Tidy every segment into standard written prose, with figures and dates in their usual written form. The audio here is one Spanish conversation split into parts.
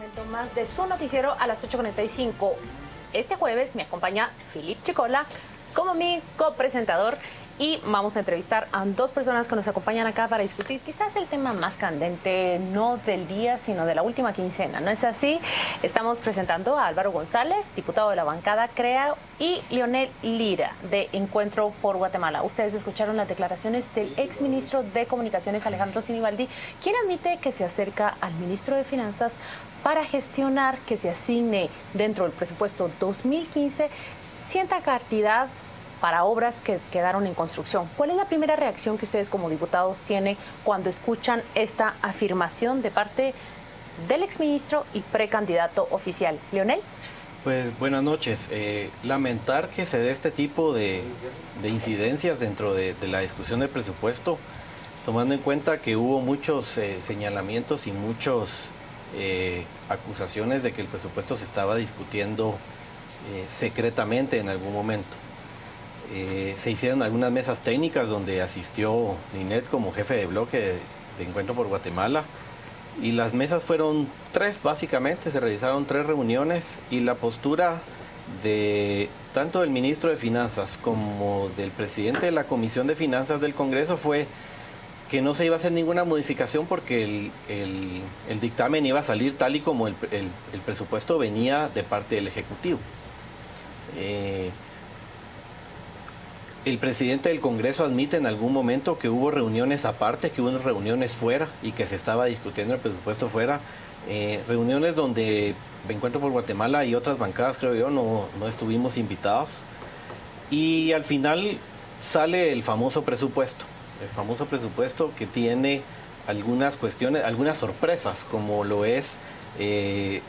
segmento más de su noticiero a las 8:45. Este jueves me acompaña Philip Chicola como mi copresentador y vamos a entrevistar a dos personas que nos acompañan acá para discutir quizás el tema más candente, no del día, sino de la última quincena. ¿No es así? Estamos presentando a Álvaro González, diputado de la bancada CREA, y Leonel Lira, de Encuentro por Guatemala. Ustedes escucharon las declaraciones del exministro de Comunicaciones, Alejandro Sinibaldi, quien admite que se acerca al ministro de Finanzas para gestionar que se asigne dentro del presupuesto 2015 cierta cantidad para obras que quedaron en construcción. ¿Cuál es la primera reacción que ustedes como diputados tienen cuando escuchan esta afirmación de parte del exministro y precandidato oficial? Leonel. Pues buenas noches. Lamentar que se dé este tipo de incidencias dentro de la discusión del presupuesto, tomando en cuenta que hubo muchos señalamientos y muchas acusaciones de que el presupuesto se estaba discutiendo secretamente en algún momento. Se hicieron algunas mesas técnicas donde asistió Ninet como jefe de bloque de Encuentro por Guatemala, y las mesas fueron tres, básicamente, se realizaron 3 reuniones, y la postura de tanto del ministro de Finanzas como del presidente de la Comisión de Finanzas del Congreso fue que no se iba a hacer ninguna modificación porque el dictamen iba a salir tal y como el presupuesto venía de parte del Ejecutivo. El presidente del Congreso admite en algún momento que hubo reuniones aparte, que hubo reuniones fuera y que se estaba discutiendo el presupuesto fuera. Reuniones donde Encuentro por Guatemala y otras bancadas, creo yo, no estuvimos invitados. Y al final sale el famoso presupuesto que tiene algunas cuestiones, algunas sorpresas, como lo es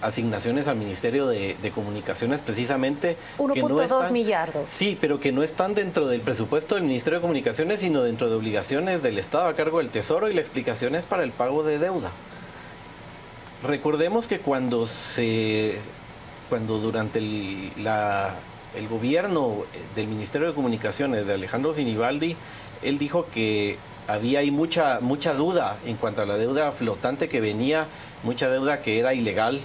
asignaciones al Ministerio de Comunicaciones, precisamente 1.2 millardos. Sí, pero que no están dentro del presupuesto del Ministerio de Comunicaciones, sino dentro de obligaciones del Estado a cargo del Tesoro, y la explicación es para el pago de deuda. Recordemos que cuando durante el gobierno del Ministerio de Comunicaciones de Alejandro Sinibaldi, él dijo que había ahí mucha duda en cuanto a la deuda flotante que venía, mucha deuda que era ilegal,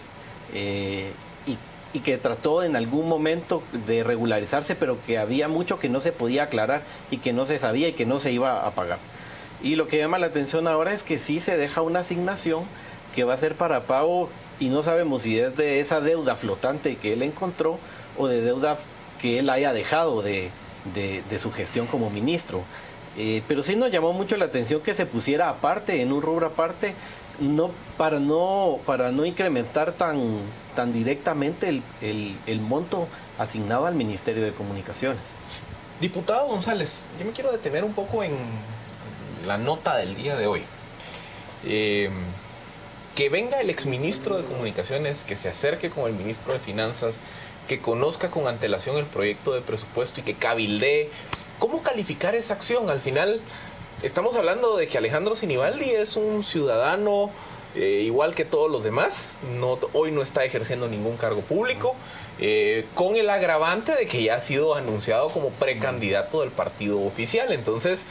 y que trató en algún momento de regularizarse, pero que había mucho que no se podía aclarar y que no se sabía y que no se iba a pagar. Y lo que llama la atención ahora es que sí se deja una asignación que va a ser para pago, y no sabemos si es de esa deuda flotante que él encontró o de deuda que él haya dejado de su gestión como ministro. Pero sí nos llamó mucho la atención que se pusiera aparte, en un rubro aparte, para no incrementar tan directamente el monto asignado al Ministerio de Comunicaciones. Diputado González, yo me quiero detener un poco en la nota del día de hoy. Que venga el exministro de Comunicaciones, que se acerque con el ministro de Finanzas, que conozca con antelación el proyecto de presupuesto y que cabildee. ¿Cómo calificar esa acción? Al final estamos hablando de que Alejandro Sinibaldi es un ciudadano igual que todos los demás. Hoy no está ejerciendo ningún cargo público, con el agravante de que ya ha sido anunciado como precandidato del partido oficial. Entonces,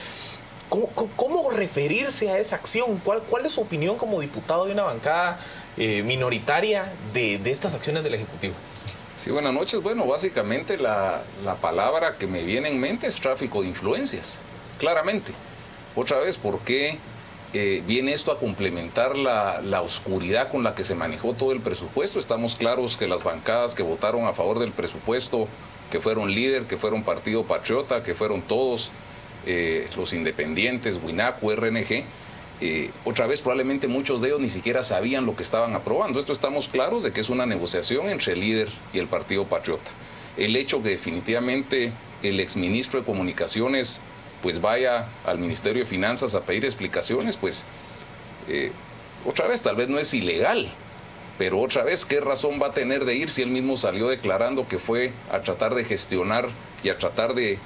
¿cómo referirse a esa acción? ¿Cuál es su opinión como diputado de una bancada minoritaria de estas acciones del Ejecutivo? Sí, buenas noches. Bueno, básicamente la palabra que me viene en mente es tráfico de influencias, claramente. Otra vez, ¿por qué viene esto a complementar la oscuridad con la que se manejó todo el presupuesto? Estamos claros que las bancadas que votaron a favor del presupuesto, que fueron Líder, que fueron Partido Patriota, que fueron todos los independientes, Winaco, RNG, otra vez probablemente muchos de ellos ni siquiera sabían lo que estaban aprobando. Esto estamos claros de que es una negociación entre el Líder y el Partido Patriota. El hecho que definitivamente el exministro de Comunicaciones pues vaya al Ministerio de Finanzas a pedir explicaciones, pues otra vez tal vez no es ilegal, pero otra vez ¿qué razón va a tener de ir si él mismo salió declarando que fue a tratar de gestionar y a tratar de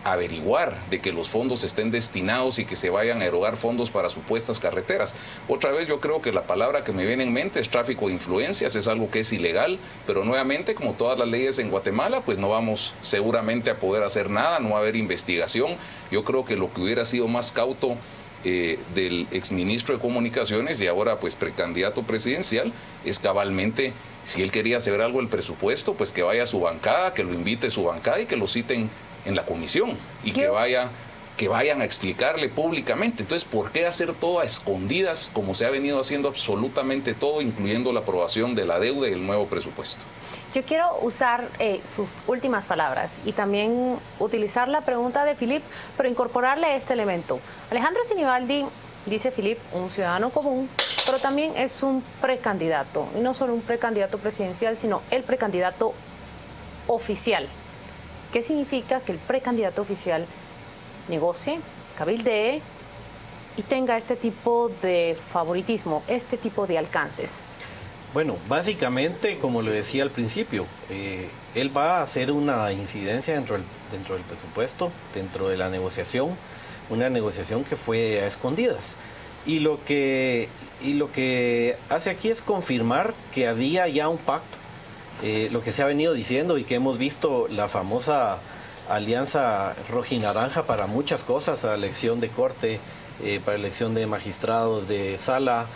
averiguar de que los fondos estén destinados y que se vayan a erogar fondos para supuestas carreteras? Otra vez yo creo que la palabra que me viene en mente es tráfico de influencias, es algo que es ilegal, pero nuevamente, como todas las leyes en Guatemala, pues no vamos seguramente a poder hacer nada, no va a haber investigación. Yo creo que lo que hubiera sido más cauto del exministro de Comunicaciones y ahora pues precandidato presidencial es cabalmente, si él quería hacer algo del presupuesto, pues que vaya a su bancada, que lo invite a su bancada y que lo citen en la comisión y que vayan a explicarle públicamente. Entonces, ¿por qué hacer todo a escondidas como se ha venido haciendo absolutamente todo, incluyendo la aprobación de la deuda y el nuevo presupuesto? Yo quiero usar sus últimas palabras y también utilizar la pregunta de Filip, pero incorporarle este elemento. Alejandro Sinibaldi, dice Filip, un ciudadano común, pero también es un precandidato. Y no solo un precandidato presidencial, sino el precandidato oficial. ¿Qué significa que el precandidato oficial negocie, cabildee y tenga este tipo de favoritismo, este tipo de alcances? Bueno, básicamente, como lo decía al principio, él va a hacer una incidencia dentro del presupuesto, dentro de la negociación, una negociación que fue a escondidas. Y lo que hace aquí es confirmar que había ya un pacto, lo que se ha venido diciendo y que hemos visto la famosa alianza rojinaranja para muchas cosas, para elección de corte, para elección de magistrados de sala,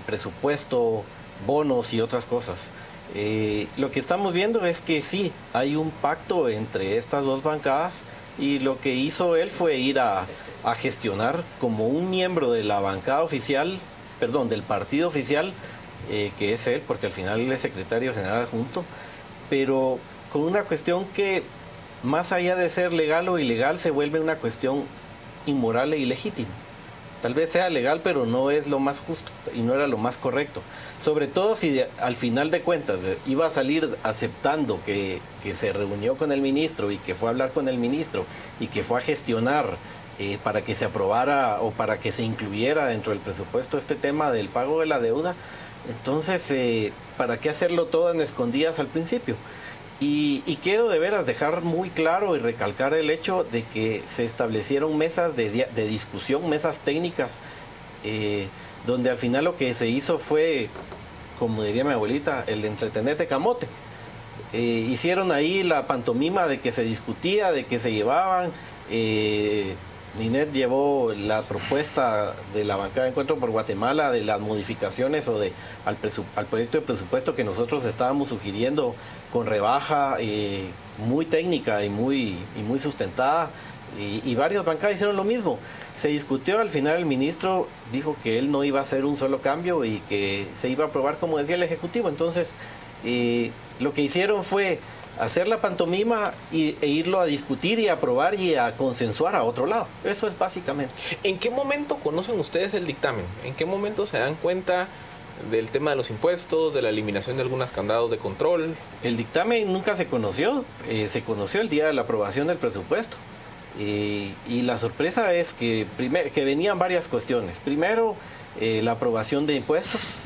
presupuesto, bonos y otras cosas. Lo que estamos viendo es que sí, hay un pacto entre estas dos bancadas y lo que hizo él fue ir a gestionar como un miembro de la bancada oficial, perdón, del partido oficial, que es él, porque al final él es secretario general adjunto, pero con una cuestión que más allá de ser legal o ilegal se vuelve una cuestión inmoral e ilegítima. Tal vez sea legal, pero no es lo más justo y no era lo más correcto. Sobre todo si al final de cuentas iba a salir aceptando que se reunió con el ministro y que fue a hablar con el ministro y que fue a gestionar para que se aprobara o para que se incluyera dentro del presupuesto este tema del pago de la deuda. Entonces, ¿para qué hacerlo todo en escondidas al principio? Y quiero de veras dejar muy claro y recalcar el hecho de que se establecieron mesas de discusión, mesas técnicas, donde al final lo que se hizo fue, como diría mi abuelita, el entretenerte camote. Hicieron ahí la pantomima de que se discutía, de que se llevaban. Ninet llevó la propuesta de la bancada de Encuentro por Guatemala de las modificaciones o al proyecto de presupuesto que nosotros estábamos sugiriendo con rebaja muy técnica y muy sustentada, y varias bancadas hicieron lo mismo. Se discutió, al final el ministro dijo que él no iba a hacer un solo cambio y que se iba a aprobar como decía el Ejecutivo. Entonces lo que hicieron fue hacer la pantomima e irlo a discutir y a aprobar y a consensuar a otro lado. Eso es básicamente. ¿En qué momento conocen ustedes el dictamen? ¿En qué momento se dan cuenta del tema de los impuestos, de la eliminación de algunos candados de control? El dictamen nunca se conoció el día de la aprobación del presupuesto. Y la sorpresa es que venían varias cuestiones. Primero, la aprobación de impuestos,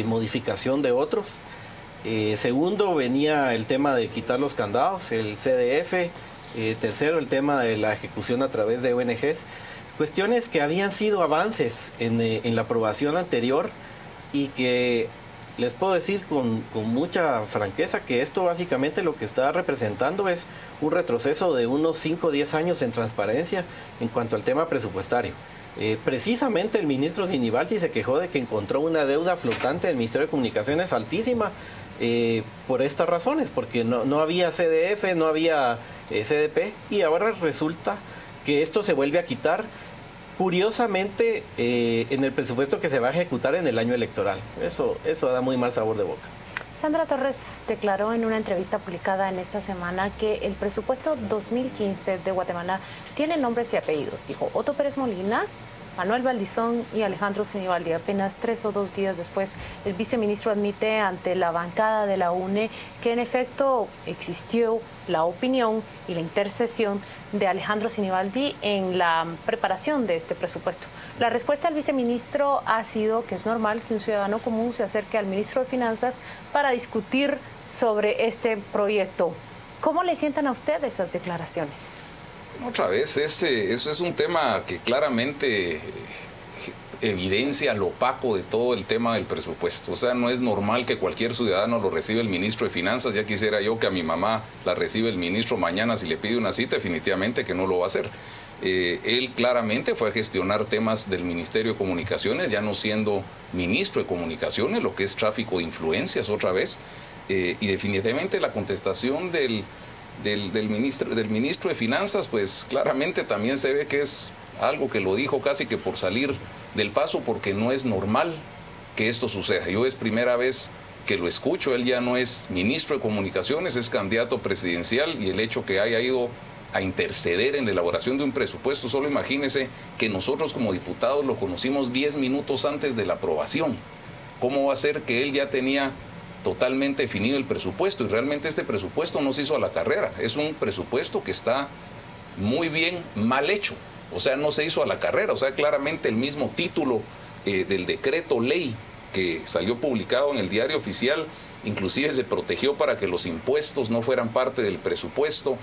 modificación de otros. Segundo, venía el tema de quitar los candados, el CDF. Tercero, el tema de la ejecución a través de ONGs. Cuestiones que habían sido avances en la aprobación anterior y que les puedo decir con mucha franqueza que esto básicamente lo que está representando es un retroceso de unos 5 o 10 años en transparencia en cuanto al tema presupuestario. Precisamente el ministro Sinibaldi se quejó de que encontró una deuda flotante del Ministerio de Comunicaciones altísima por estas razones, porque no había CDF, no había CDP, y ahora resulta que esto se vuelve a quitar, curiosamente, en el presupuesto que se va a ejecutar en el año electoral. Eso da muy mal sabor de boca. Sandra Torres declaró en una entrevista publicada en esta semana que el presupuesto 2015 de Guatemala tiene nombres y apellidos. Dijo Otto Pérez Molina, Manuel Valdizón y Alejandro Sinibaldi. Apenas 3 o 2 días después, el viceministro admite ante la bancada de la UNE que en efecto existió la opinión y la intercesión de Alejandro Sinibaldi en la preparación de este presupuesto. La respuesta del viceministro ha sido que es normal que un ciudadano común se acerque al ministro de Finanzas para discutir sobre este proyecto. ¿Cómo le sientan a usted esas declaraciones? Otra vez, eso es un tema que claramente evidencia lo opaco de todo el tema del presupuesto. O sea, no es normal que cualquier ciudadano lo reciba el ministro de Finanzas. Ya quisiera yo que a mi mamá la reciba el ministro mañana si le pide una cita, definitivamente que no lo va a hacer. Él claramente fue a gestionar temas del Ministerio de Comunicaciones, ya no siendo ministro de Comunicaciones, lo que es tráfico de influencias otra vez. Y definitivamente la contestación del ministro de Finanzas, pues claramente también se ve que es algo que lo dijo casi que por salir del paso, porque no es normal que esto suceda. Yo es primera vez que lo escucho, él ya no es ministro de Comunicaciones, es candidato presidencial, y el hecho que haya ido a interceder en la elaboración de un presupuesto, solo imagínese que nosotros como diputados lo conocimos 10 minutos antes de la aprobación. ¿Cómo va a ser que él ya tenía totalmente definido el presupuesto? Y realmente este presupuesto no se hizo a la carrera, es un presupuesto que está muy bien mal hecho, o sea, no se hizo a la carrera, o sea, claramente el mismo título del decreto ley que salió publicado en el Diario Oficial, inclusive se protegió para que los impuestos no fueran parte del presupuesto,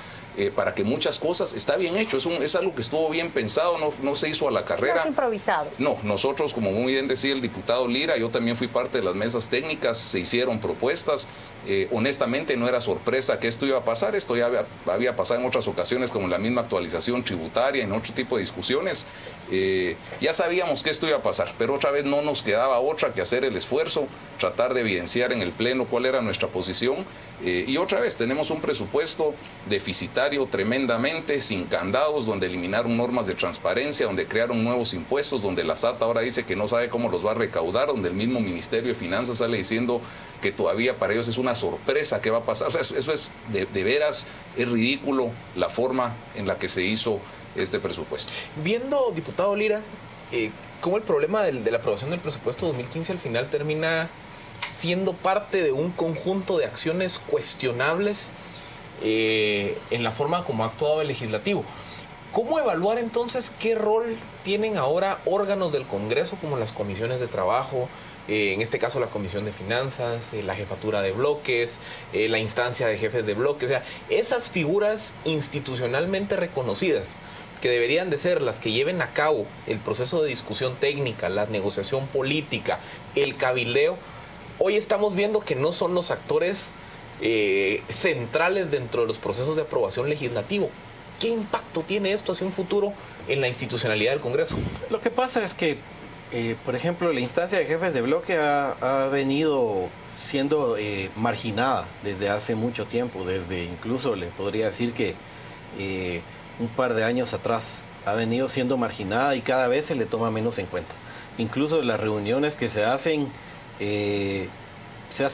para que muchas cosas, está bien hecho, es algo que estuvo bien pensado, no se hizo a la carrera. No es improvisado. No, nosotros, como muy bien decía el diputado Lira, yo también fui parte de las mesas técnicas, se hicieron propuestas, honestamente no era sorpresa que esto iba a pasar, esto ya había pasado en otras ocasiones, como la misma actualización tributaria, en otro tipo de discusiones, ya sabíamos que esto iba a pasar, pero otra vez no nos quedaba otra que hacer el esfuerzo, tratar de evidenciar en el Pleno cuál era nuestra posición, y otra vez tenemos un presupuesto deficitario tremendamente, sin candados, donde eliminaron normas de transparencia, donde crearon nuevos impuestos, donde la SAT ahora dice que no sabe cómo los va a recaudar, donde el mismo Ministerio de Finanzas sale diciendo que todavía para ellos es una sorpresa que va a pasar. O sea, eso es de veras, es ridículo la forma en la que se hizo este presupuesto. Viendo, diputado Lira, cómo el problema de la aprobación del presupuesto 2015 al final termina siendo parte de un conjunto de acciones cuestionables en la forma como ha actuado el legislativo. ¿Cómo evaluar entonces qué rol tienen ahora órganos del Congreso como las comisiones de trabajo, en este caso la Comisión de Finanzas, la Jefatura de Bloques, la instancia de jefes de bloques? O sea, esas figuras institucionalmente reconocidas que deberían de ser las que lleven a cabo el proceso de discusión técnica, la negociación política, el cabildeo, hoy estamos viendo que no son los actores centrales dentro de los procesos de aprobación legislativo. ¿Qué impacto tiene esto hacia un futuro en la institucionalidad del Congreso? Lo que pasa es que, por ejemplo, la instancia de jefes de bloque ha venido siendo marginada desde hace mucho tiempo, desde incluso le podría decir que un par de años atrás ha venido siendo marginada y cada vez se le toma menos en cuenta. Incluso las reuniones que se hacen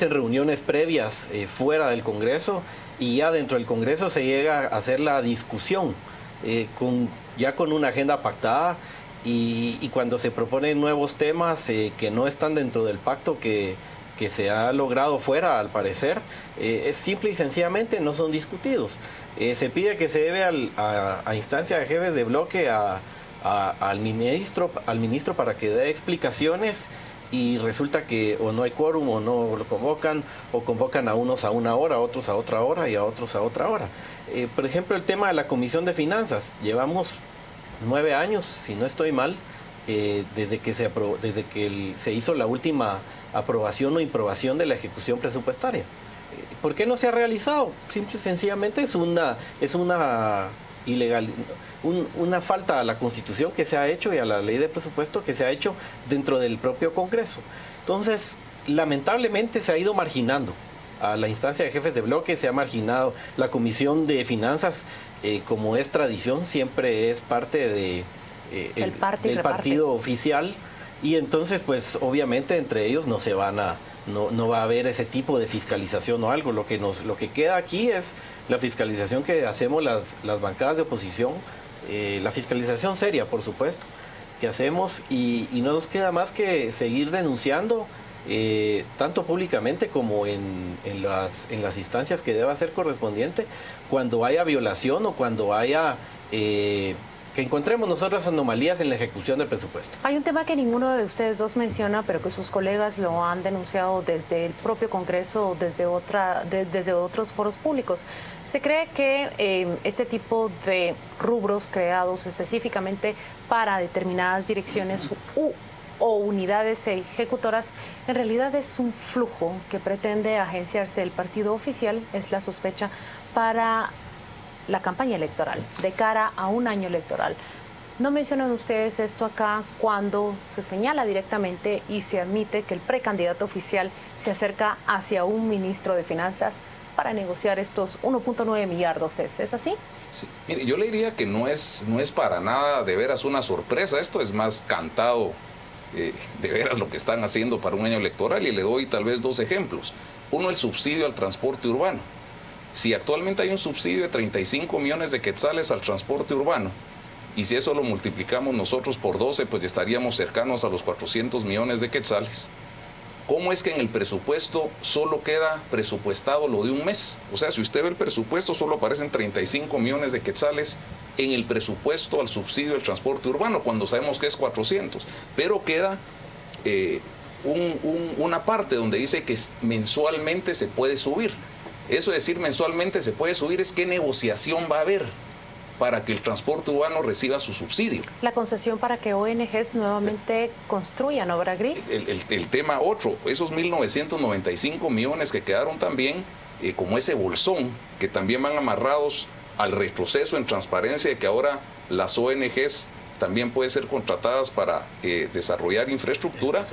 reuniones previas fuera del Congreso, y ya dentro del Congreso se llega a hacer la discusión ya con una agenda pactada, y cuando se proponen nuevos temas que no están dentro del pacto que se ha logrado fuera, al parecer, es simple y sencillamente no son discutidos. Se pide que se lleve a instancia de jefes de bloque al ministro para que dé explicaciones, y resulta que o no hay quórum o no lo convocan, o convocan a unos a una hora, a otros a otra hora y a otros a otra hora. Por ejemplo, el tema de la Comisión de Finanzas, llevamos 9 años, si no estoy mal, desde que se hizo la última aprobación o improbación de la ejecución presupuestaria. ¿Por qué no se ha realizado? Simple y sencillamente es una ilegal, una falta a la Constitución que se ha hecho y a la ley de presupuesto que se ha hecho dentro del propio Congreso. Entonces, lamentablemente se ha ido marginando a la instancia de jefes de bloque, se ha marginado la Comisión de Finanzas, como es tradición, siempre es parte del partido oficial, y entonces pues obviamente entre ellos no va a haber ese tipo de fiscalización o algo. Lo que queda aquí es la fiscalización que hacemos las bancadas de oposición, la fiscalización seria, por supuesto, que hacemos, y no nos queda más que seguir denunciando, tanto públicamente como en las instancias que deba ser correspondiente, cuando haya violación o cuando haya que encontremos nosotros anomalías en la ejecución del presupuesto. Hay un tema que ninguno de ustedes dos menciona, pero que sus colegas lo han denunciado desde el propio Congreso o desde otros foros públicos. Se cree que este tipo de rubros creados específicamente para determinadas direcciones o unidades ejecutoras, en realidad es un flujo que pretende agenciarse el partido oficial, es la sospecha, para la campaña electoral, de cara a un año electoral. ¿No mencionan ustedes esto acá cuando se señala directamente y se admite que el precandidato oficial se acerca hacia un ministro de Finanzas para negociar estos 1.9 millardos? ¿Es así? Sí. Mire, yo le diría que no es para nada de veras una sorpresa. Esto es más cantado de veras lo que están haciendo para un año electoral, y le doy tal vez dos ejemplos. Uno, el subsidio al transporte urbano. Si actualmente hay un subsidio de 35 millones de quetzales al transporte urbano, y si eso lo multiplicamos nosotros por 12, pues ya estaríamos cercanos a los 400 millones de quetzales. ¿Cómo es que en el presupuesto solo queda presupuestado lo de un mes? O sea, si usted ve el presupuesto, solo aparecen 35 millones de quetzales en el presupuesto al subsidio del transporte urbano, cuando sabemos que es 400. Pero queda una parte donde dice que mensualmente se puede subir. Eso de decir mensualmente se puede subir es qué negociación va a haber para que el transporte urbano reciba su subsidio. La concesión para que ONGs nuevamente construyan obra gris. El tema otro, esos 1.995 millones que quedaron también, como ese bolsón, que también van amarrados al retroceso en transparencia de que ahora las ONGs también pueden ser contratadas para desarrollar infraestructura.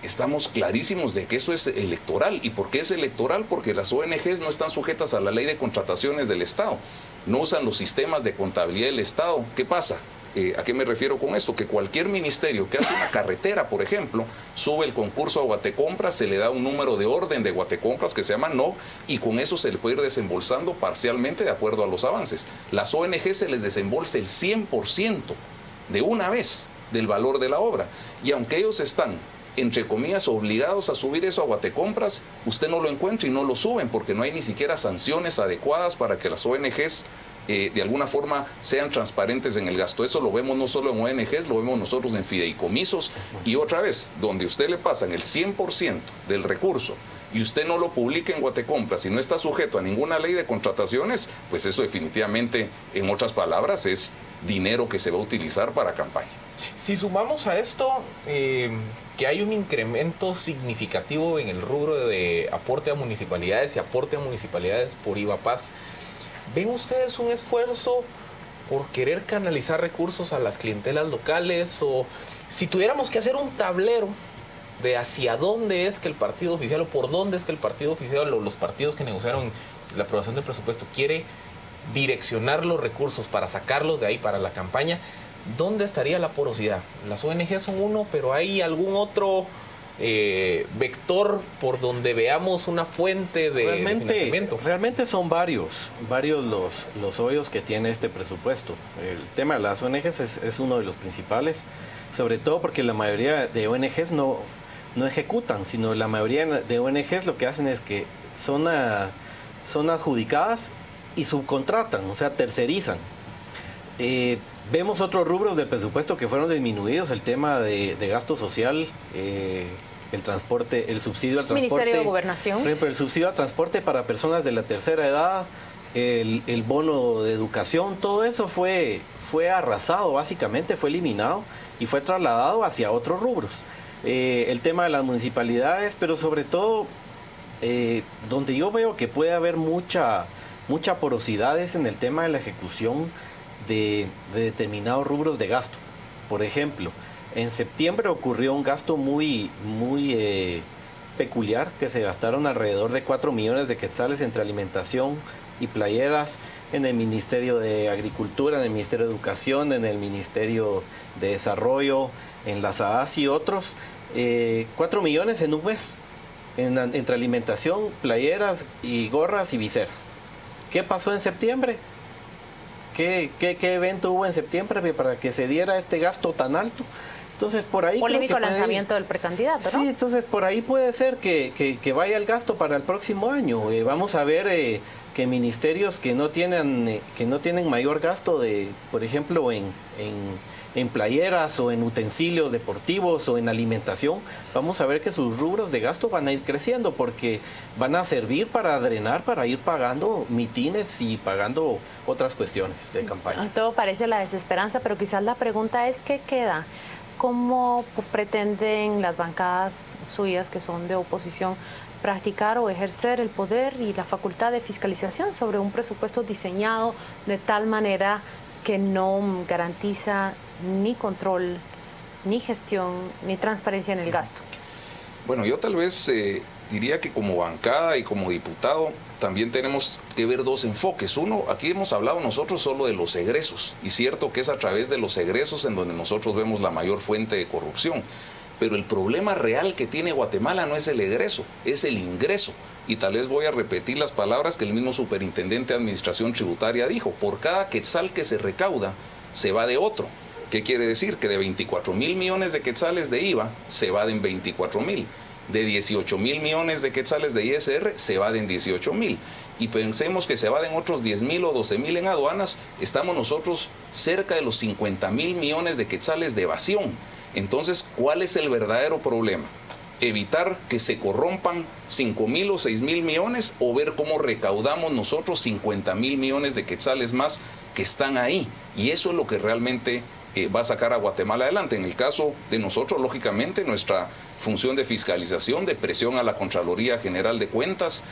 Estamos clarísimos de que eso es electoral. ¿Y por qué es electoral? Porque las ONGs no están sujetas a la ley de contrataciones del Estado, no usan los sistemas de contabilidad del Estado. ¿Qué pasa? ¿A qué me refiero con esto? Que cualquier ministerio que hace una carretera, por ejemplo, sube el concurso a Guatecompras, se le da un número de orden de Guatecompras que se llama NOV, y con eso se le puede ir desembolsando parcialmente de acuerdo a los avances. Las ONG se les desembolsa el 100% de una vez del valor de la obra, y aunque ellos están, entre comillas, obligados a subir eso a Guatecompras, usted no lo encuentra y no lo suben porque no hay ni siquiera sanciones adecuadas para que las ONGs de alguna forma sean transparentes en el gasto. Eso lo vemos no solo en ONGs, lo vemos nosotros en fideicomisos, y otra vez, donde usted le pasan el 100% del recurso y usted no lo publica en Guatecompras y no está sujeto a ninguna ley de contrataciones, pues eso definitivamente, en otras palabras, es dinero que se va a utilizar para campaña. Si sumamos a esto que hay un incremento significativo en el rubro de aporte a municipalidades y aporte a municipalidades por IVA-Paz, ¿ven ustedes un esfuerzo por querer canalizar recursos a las clientelas locales? O si tuviéramos que hacer un tablero de hacia dónde es que el partido oficial, o por dónde es que el partido oficial o los partidos que negociaron la aprobación del presupuesto quiere direccionar los recursos para sacarlos de ahí para la campaña, ¿dónde estaría la porosidad? Las ONG son uno, pero ¿hay algún otro vector por donde veamos una fuente de financiamiento? Realmente son varios los hoyos que tiene este presupuesto. El tema de las ONGs es uno de los principales, sobre todo porque la mayoría de ONGs no ejecutan, sino la mayoría de ONGs lo que hacen es que son adjudicadas y subcontratan, o sea, tercerizan. Vemos otros rubros del presupuesto que fueron disminuidos, el tema de gasto social, el transporte, el subsidio al transporte. Ministerio de Gobernación. Por ejemplo, el subsidio al transporte para personas de la tercera edad, el bono de educación, todo eso fue arrasado, básicamente fue eliminado y fue trasladado hacia otros rubros. El tema de las municipalidades, pero sobre todo donde yo veo que puede haber mucha porosidad es en el tema de la ejecución de determinados rubros de gasto. Por ejemplo, en septiembre ocurrió un gasto muy peculiar, que se gastaron alrededor de 4 millones de quetzales entre alimentación y playeras en el Ministerio de Agricultura, en el Ministerio de Educación, en el Ministerio de Desarrollo, en la SAAS y otros. 4 millones en un mes, entre alimentación, playeras y gorras y viseras. ¿Qué pasó en septiembre? ¿Qué evento hubo en septiembre para que se diera este gasto tan alto? Entonces, por ahí polémico lanzamiento del precandidato, ¿no? Sí, entonces por ahí puede ser que vaya el gasto para el próximo año. Vamos a ver que ministerios que no tienen mayor gasto por ejemplo, en playeras o en utensilios deportivos o en alimentación, vamos a ver que sus rubros de gasto van a ir creciendo porque van a servir para drenar, para ir pagando mitines y pagando otras cuestiones de campaña. Todo parece la desesperanza, pero quizás la pregunta es ¿qué queda? ¿Cómo pretenden las bancadas suyas, que son de oposición, practicar o ejercer el poder y la facultad de fiscalización sobre un presupuesto diseñado de tal manera que no garantiza ni control, ni gestión, ni transparencia en el gasto? Bueno, yo tal vez diría que como bancada y como diputado también tenemos que ver dos enfoques. Uno, aquí hemos hablado nosotros solo de los egresos, y cierto que es a través de los egresos en donde nosotros vemos la mayor fuente de corrupción. Pero el problema real que tiene Guatemala no es el egreso, es el ingreso. Y tal vez voy a repetir las palabras que el mismo superintendente de Administración Tributaria dijo: por cada quetzal que se recauda, se va de otro. ¿Qué quiere decir? Que de 24.000 millones de quetzales de IVA, se evaden 24.000. De 18.000 millones de quetzales de ISR, se evaden 18.000. Y pensemos que se evaden otros 10.000 o 12.000 en aduanas, estamos nosotros cerca de los 50.000 millones de quetzales de evasión. Entonces, ¿cuál es el verdadero problema? ¿Evitar que se corrompan 5.000 o 6.000 millones o ver cómo recaudamos nosotros 50.000 millones de quetzales más que están ahí? Y eso es lo que realmente va a sacar a Guatemala adelante. En el caso de nosotros, lógicamente, nuestra función de fiscalización, de presión a la Contraloría General de Cuentas,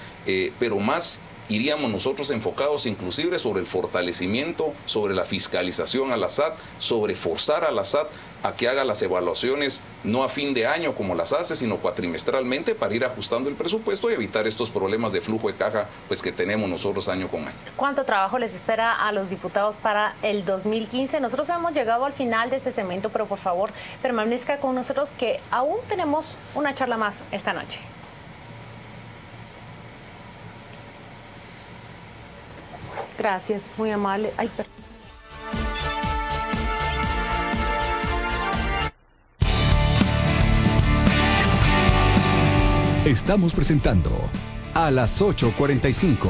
pero más iríamos nosotros enfocados inclusive sobre el fortalecimiento, sobre la fiscalización a la SAT, sobre forzar a la SAT a que haga las evaluaciones no a fin de año como las hace, sino cuatrimestralmente, para ir ajustando el presupuesto y evitar estos problemas de flujo de caja pues que tenemos nosotros año con año. ¿Cuánto trabajo les espera a los diputados para el 2015? Nosotros hemos llegado al final de ese segmento, pero por favor permanezca con nosotros que aún tenemos una charla más esta noche. Gracias, muy amable. Ay, Estamos presentando a las 8:45.